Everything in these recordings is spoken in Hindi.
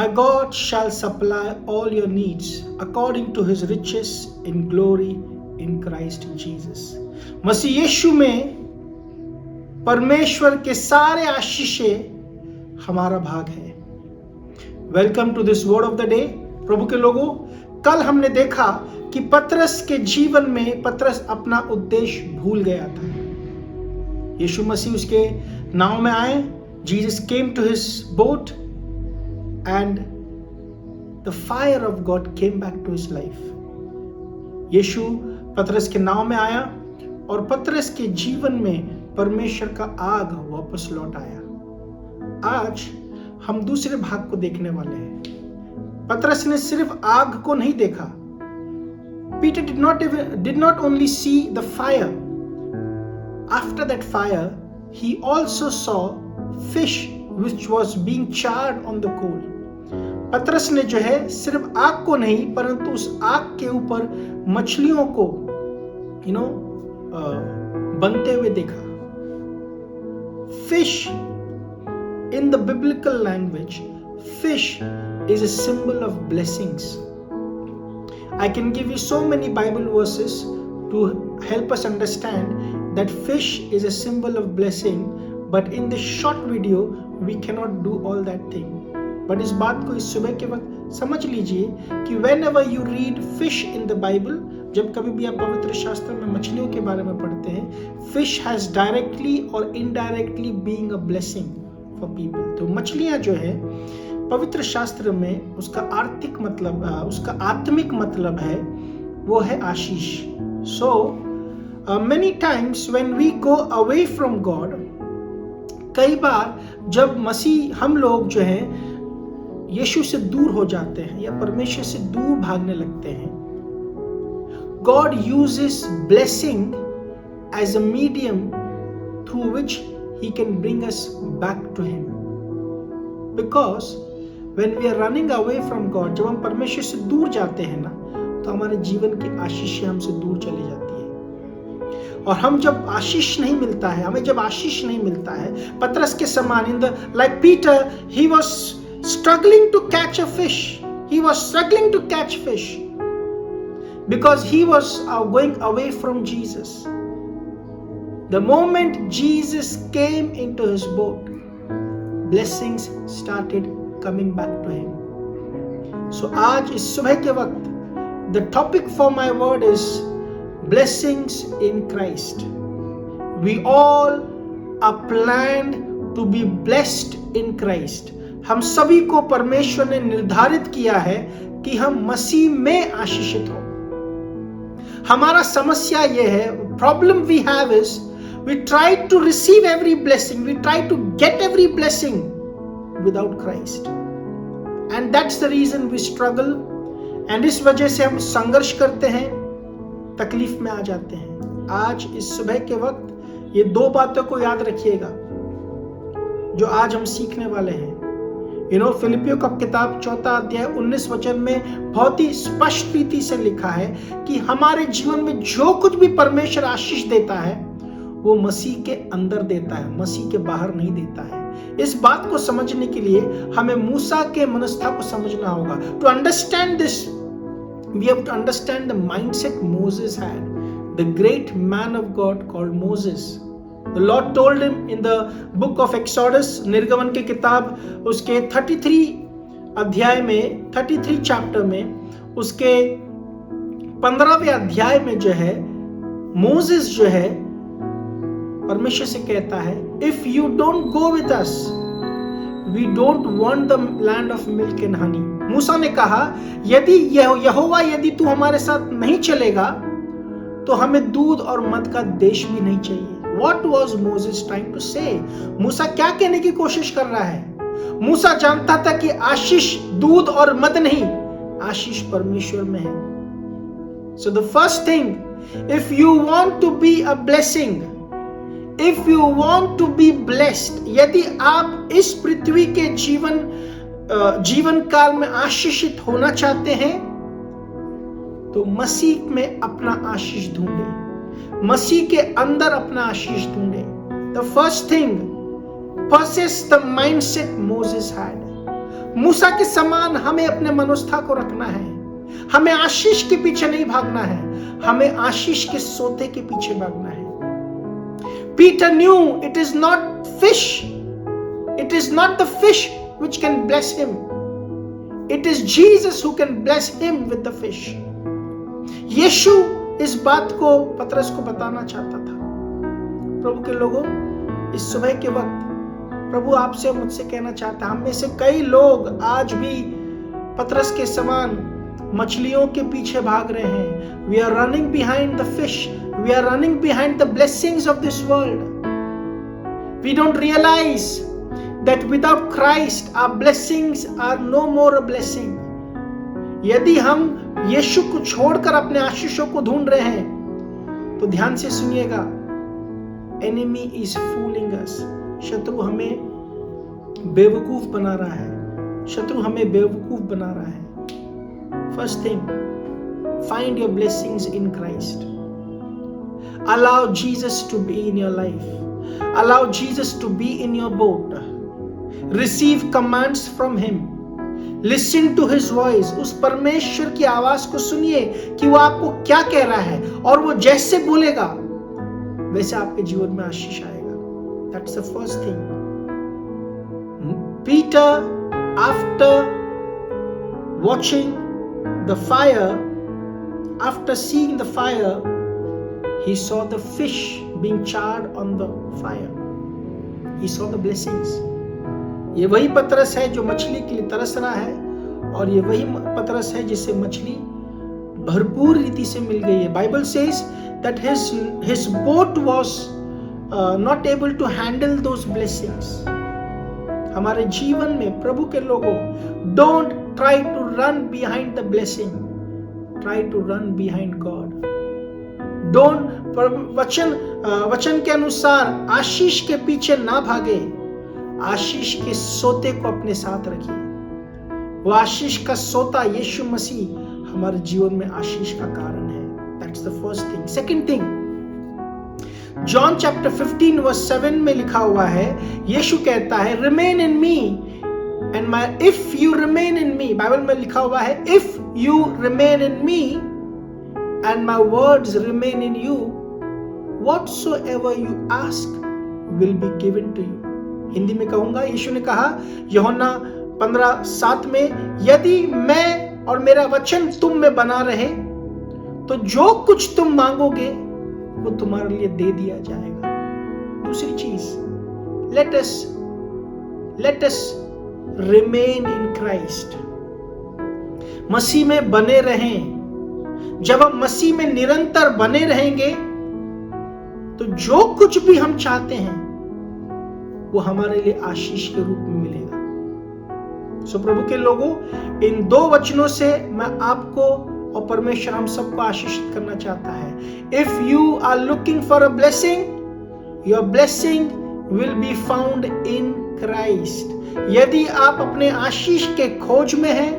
My God shall supply all your needs according to his riches in glory in Christ Jesus. मसीह यीशु में परमेश्वर के सारे आशीषें हमारा भाग है। Welcome to this word of the day. प्रभु के लोगों, कल हमने देखा कि पतरस के जीवन में पतरस अपना उद्देश्य भूल गया था। यीशु मसीह उसके नाव में आए, Jesus came to his boat and the fire of God came back to his life. यीशु पतरस के नाव में आया और पतरस के जीवन में परमेश्वर का आग वापस लौट आया। आज हम दूसरे भाग को देखने वाले हैं। पतरस ने सिर्फ आग को नहीं देखा। Peter did not only see the fire. After that fire, he also saw fish which was being charred on the coal. पतरस ने जो है सिर्फ आग को नहीं परंतु उस आग के ऊपर मछलियों को बनते हुए देखा। Fish in the biblical language, fish is a symbol of blessings. I can give you so many Bible verses to help us understand that fish is a symbol of blessing, but in this short video we cannot do all that thing. But इस बात को इस सुबह के वक्त समझ लीजिए कि whenever you read fish in the Bible, जब कभी भी आप पवित्र शास्त्र में मछलियों के बारे में पढ़ते हैं, fish has directly or indirectly being a blessing for people. तो मछलियां जो है पवित्र शास्त्र में उसका आर्थिक मतलब, उसका आत्मिक मतलब है, वो है आशीष। So many times when we go away from God, कई बार जब मसीह हम लोग जो है यीशु से दूर हो जाते हैं या परमेश्वर से दूर भागने लगते हैं, God uses blessing as a medium through which he can bring us back to him. Because when we are running away from God, जब हम परमेश्वर से दूर जाते हैं ना, तो हमारे जीवन की आशीषें हमसे दूर चली जाती है। और हम जब आशीष नहीं मिलता है, हमें जब आशीष नहीं मिलता है, पतरस के समान like Peter, he was struggling to catch a fish. He was struggling to catch fish because he was going away from Jesus. The moment Jesus came into his boat, blessings started coming back to him. So आज इस सुबह के वक्त the topic for my word is blessings in Christ. We all are planned to be blessed in Christ. हम सभी को परमेश्वर ने निर्धारित किया है कि हम मसीह में आशीषित हो। हमारा समस्या यह है, problem we have is we try to receive every blessing, we try to get every blessing without Christ, and that's the reason we struggle. And इस वजह से हम संघर्ष करते हैं, तकलीफ में आ जाते हैं। आज इस सुबह के वक्त ये दो बातों को याद रखिएगा जो आज हम सीखने वाले हैं। फिलिपियों का किताब 4 अध्याय 19 वचन में बहुत ही स्पष्ट रीति से लिखा है कि हमारे जीवन में जो कुछ भी परमेश्वर आशीष देता है वो मसीह के अंदर देता है, मसीह के बाहर नहीं देता है। इस बात को समझने के लिए हमें मूसा के मनस्था को समझना होगा। To understand this we have to understand the mindset Moses had, the great man of God called Moses. The Lord told him in the book of Exodus, निर्गमन की किताब उसके 33 अध्याय में, 33 चैप्टर में, उसके 15वें अध्याय में जो है मोसेस जो है परमेश्वर से कहता है, If you don't go with us, we don't want the land of milk and honey. मूसा ने कहा, यदि यहोवा यदि तू हमारे साथ नहीं चलेगा तो हमें दूध और मद का देश भी नहीं चाहिए। What was Moses trying to say? मूसा क्या कहने की कोशिश कर रहा है? मूसा जानता था कि आशीष दूध और मद नहीं, आशीष परमेश्वर में है। So the first thing, if you want to be a blessing, if you want to be blessed, यदि आप इस पृथ्वी के जीवन काल में आशीषित होना चाहते हैं तो मसीह में अपना आशीष ढूंढे, मसीह के अंदर अपना आशीष ढूंढे। The first thing, possess the mindset Moses had. मूसा के समान हमें अपने मनोस्था को रखना है। हमें आशीष के पीछे नहीं भागना है, हमें आशीष के सोते के पीछे भागना है। Peter knew it is not the fish which can bless him. It is Jesus who can bless him with the fish. यीशु इस बात को पतरस को बताना चाहता था। प्रभु के लोगों, इस सुबह के वक्त प्रभु आपसे और मुझसे कहना चाहता है, हम में से कई लोग आज भी पतरस के समान मछलियों के पीछे भाग रहे हैं। We are running behind the fish. We are running behind the blessings of this world. We don't realize that without Christ our blessings are no more a blessing. यदि हम यीशु को छोड़कर अपने आशीषों को ढूंढ रहे हैं तो ध्यान से सुनिएगा, enemy is fooling us. शत्रु हमें बेवकूफ बना रहा है, शत्रु हमें बेवकूफ बना रहा है। First thing, find your blessings in Christ. Allow Jesus to be in your life. Allow Jesus to be in your boat. Receive commands from Him. Listen to His voice. उस परमेश्वर की आवाज को सुनिए कि वो आपको क्या कह रहा है, और वो जैसे बोलेगा वैसे आपके जीवन में आशीष आएगा। That's the first thing. Peter, after watching the fire, after seeing the fire, he saw the fish being charred on the fire. He saw the blessings. ये वही पतरस है जो मछली के लिए तरस रहा है, और ये वही पतरस है जिसे मछली भरपूर रीति से मिल गई है। Bible says that his boat was not able to handle those blessings. हमारे जीवन में प्रभु के लोगों, don't try to run behind the blessing, try to run behind God. Don't वचन के अनुसार आशीष के पीछे ना भागे, आशीष के सोते को अपने साथ रखिए। वो आशीष का सोता यीशु मसीह हमारे जीवन में आशीष का कारण है। That's the first thing. Second thing, John chapter 15 verse 7 में लिखा हुआ है, यीशु कहता है, remain in me and if you remain in me, Bible में लिखा हुआ है, if you remain in me and my words remain in you, whatsoever you ask will be given to you. Hindi में कहूंगा, यीशु ने कहा यूहन्ना 15:7 में, यदि मैं और मेरा वचन तुम में बना रहे तो जो कुछ तुम मांगोगे वो तुम्हारे लिए दे दिया जाएगा। दूसरी चीज, let us remain in Christ. मसीह में बने रहें। जब हम मसीह में निरंतर बने रहेंगे तो जो कुछ भी हम चाहते हैं वो हमारे लिए आशीष के रूप में मिलेगा। सो प्रभु के लोगों, इन दो वचनों से मैं आपको और परमेश्वर हम सबको आशीषित करना चाहता है। If you are looking for a blessing, your blessing will be found in Christ. यदि आप अपने आशीष के खोज में हैं,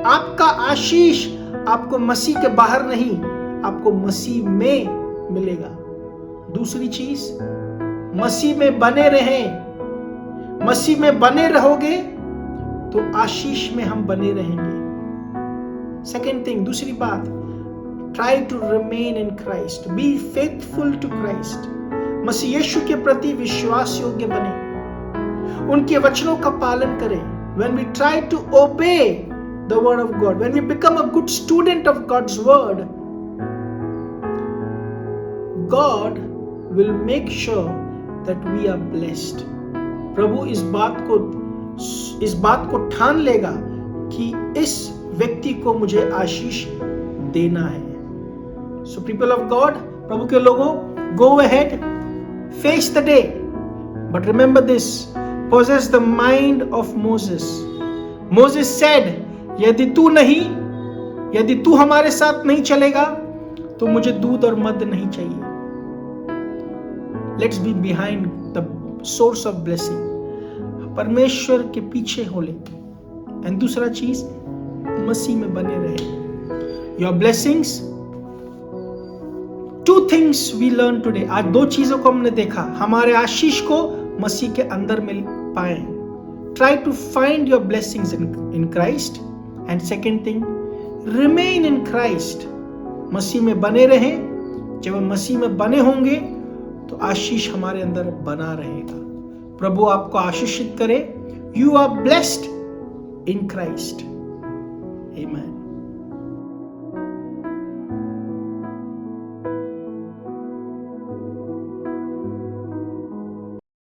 आपका आशीष आपको मसीह के बाहर नहीं, आपको मसीह में मिलेगा। दूसरी चीज, मसीह में बने रहें। मसीह में बने रहोगे तो आशीष में हम बने रहेंगे। सेकेंड थिंग, दूसरी बात, try to remain in Christ, be faithful to Christ. मसीह यीशु के प्रति विश्वास योग्य बने, उनके वचनों का पालन करें। When we try to obey the word of God, when we become a good student of God's word, God will make sure that we are blessed. प्रभु इस बात को ठान लेगा कि इस व्यक्ति को मुझे आशीष देना है। So people of God, प्रभु के लोगों, go ahead, face the day, but remember this, possess the mind of Moses. Moses said, यदि तू हमारे साथ नहीं चलेगा तो मुझे दूध और मद नहीं चाहिए। Let's be behind the source of blessing. परमेश्वर के पीछे हो ले। एंड दूसरा चीज, मसीह में बने रहे। Your blessings, two things we learn today. आज दो चीजों को हमने देखा, हमारे आशीष को मसीह के अंदर मिल पाए। try to find your blessings in Christ. And second thing, remain in Christ. मसीह में बने रहें. जब हम मसीह में बने होंगे तो आशीष हमारे अंदर बना रहेगा. प्रभु आपको आशीषित करे. You are blessed in Christ. Amen.